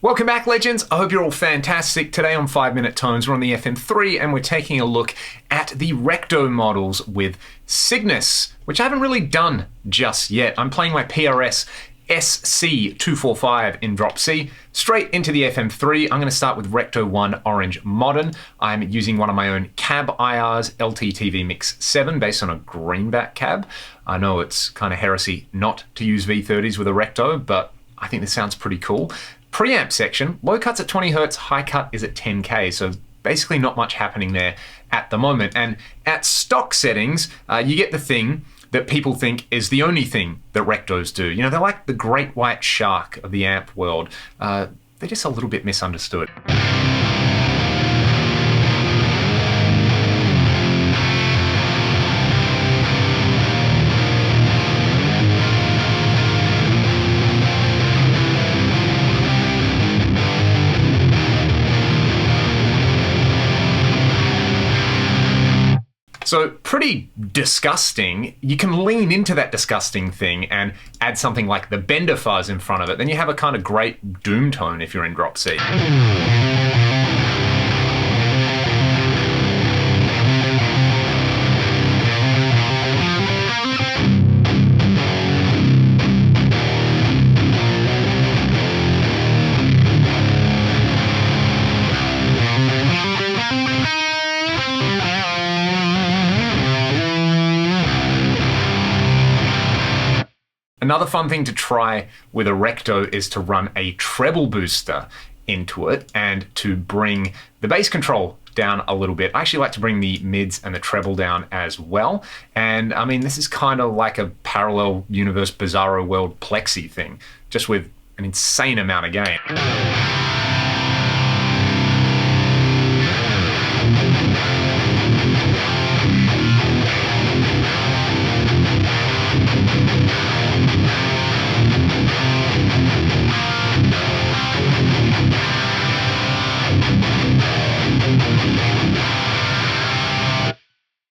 Welcome back, legends. I hope you're all fantastic. Today on 5-Minute Tones, we're on the FM3 and we're taking a look at the Recto models with Cygnus, which I haven't really done just yet. I'm playing my PRS SC245 in drop C, straight into the FM3. I'm going to start with Recto 1 Orange Modern. I'm using one of my own cab IRs, LTTV Mix 7, based on a greenback cab. I know it's kind of heresy not to use V30s with a Recto, but I think this sounds pretty cool. Preamp section, low cut's at 20 Hz, high cut is at 10K, so basically not much happening there at the moment. And at stock settings, you get the thing that people think is the only thing that Rectos do. You know, they're like the great white shark of the amp world. They're just a little bit misunderstood. So pretty disgusting. You can lean into that disgusting thing and add something like the Bender fuzz in front of it. Then you have a kind of great doom tone if you're in drop C. Another fun thing to try with a Recto is to run a treble booster into it and to bring the bass control down a little bit. I actually like to bring the mids and the treble down as well. And I mean, this is kind of like a parallel universe bizarro world plexi thing, just with an insane amount of gain.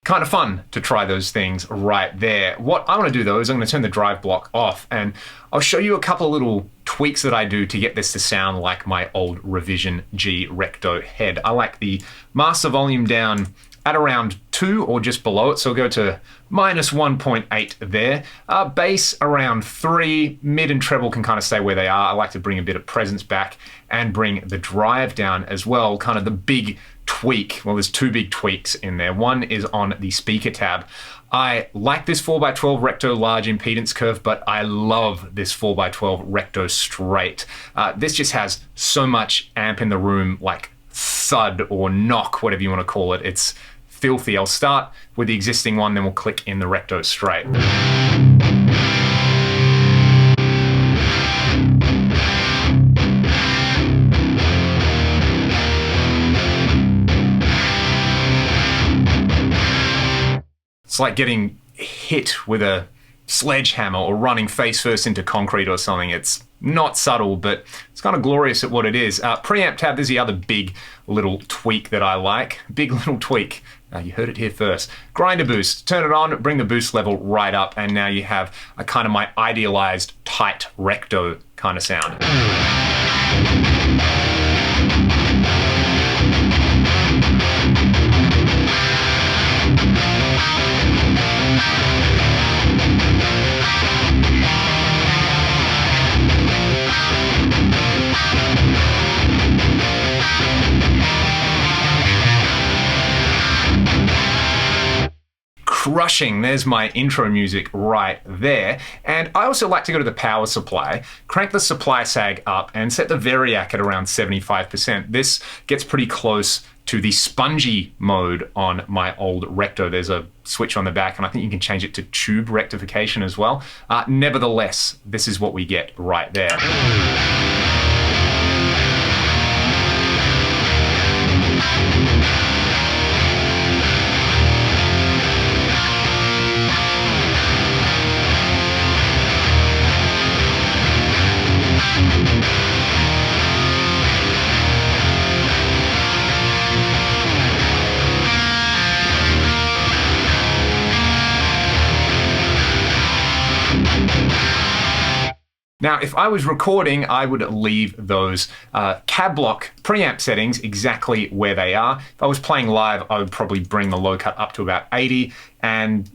Kind of fun to try those things right there. What I want to do though is I'm going to turn the drive block off and I'll show you a couple of little tweaks that I do to get this to sound like my old Revision G Recto head. I like the master volume down at around 2 or just below it, so I'll go to -1.8 there. Bass around 3, mid and treble can kind of stay where they are. I like to bring a bit of presence back and bring the drive down as well, kind of the big tweak. Well, there's 2 big tweaks in there. One is on the speaker tab. I like this 4x12 Recto large impedance curve, but I love this 4x12 Recto straight. This just has so much amp in the room, like thud or knock, whatever you want to call it. It's filthy. I'll start with the existing one, then we'll click in the Recto straight. It's like getting hit with a sledgehammer or running face first into concrete or something. It's not subtle, but it's kind of glorious at what it is. Preamp tab, there's the other big little tweak that I like. Big little tweak. You heard it here first. Grinder boost. Turn it on, bring the boost level right up, and now you have a kind of my idealized tight Recto kind of sound. Crushing, there's my intro music right there. And I also like to go to the power supply, crank the supply sag up and set the variac at around 75%. This gets pretty close to the spongy mode on my old Recto. There's a switch on the back and I think you can change it to tube rectification as well. Nevertheless, this is what we get right there. Now, if I was recording, I would leave those cab block preamp settings exactly where they are. If I was playing live, I would probably bring the low cut up to about 80, and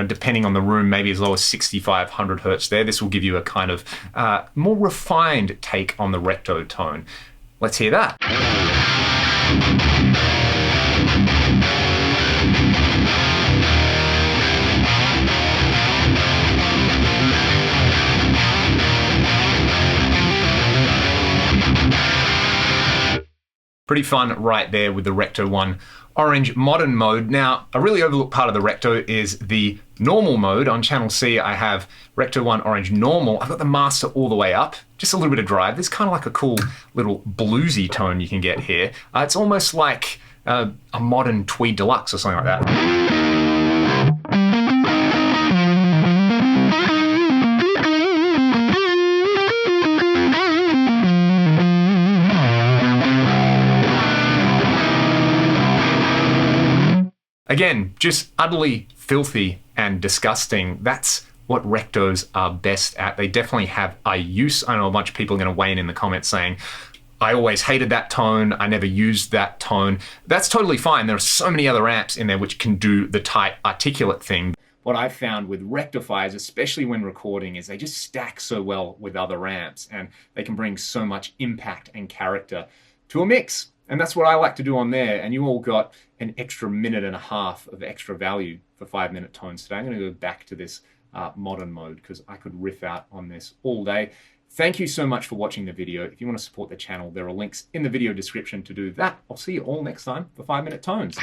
depending on the room, maybe as low as 6500 hertz there. This will give you a kind of more refined take on the Recto tone. Let's hear that. Pretty fun right there with the Recto 1 orange modern mode. Now, a really overlooked part of the Recto is the normal mode. On channel C, I have Recto 1 orange normal. I've got the master all the way up, just a little bit of drive. There's kind of like a cool little bluesy tone you can get here. It's almost like a modern Tweed Deluxe or something like that. Again, just utterly filthy and disgusting. That's what Rectos are best at. They definitely have a use. I know a bunch of people are going to weigh in the comments saying, I always hated that tone, I never used that tone. That's totally fine. There are so many other amps in there which can do the tight articulate thing. What I've found with rectifiers, especially when recording, is they just stack so well with other amps, and they can bring so much impact and character to a mix. And that's what I like to do on there. And you all got an extra minute and a half of extra value for 5-minute tones today. I'm going to go back to this modern mode because I could riff out on this all day. Thank you so much for watching the video. If you want to support the channel, there are links in the video description to do that. I'll see you all next time for 5-minute tones.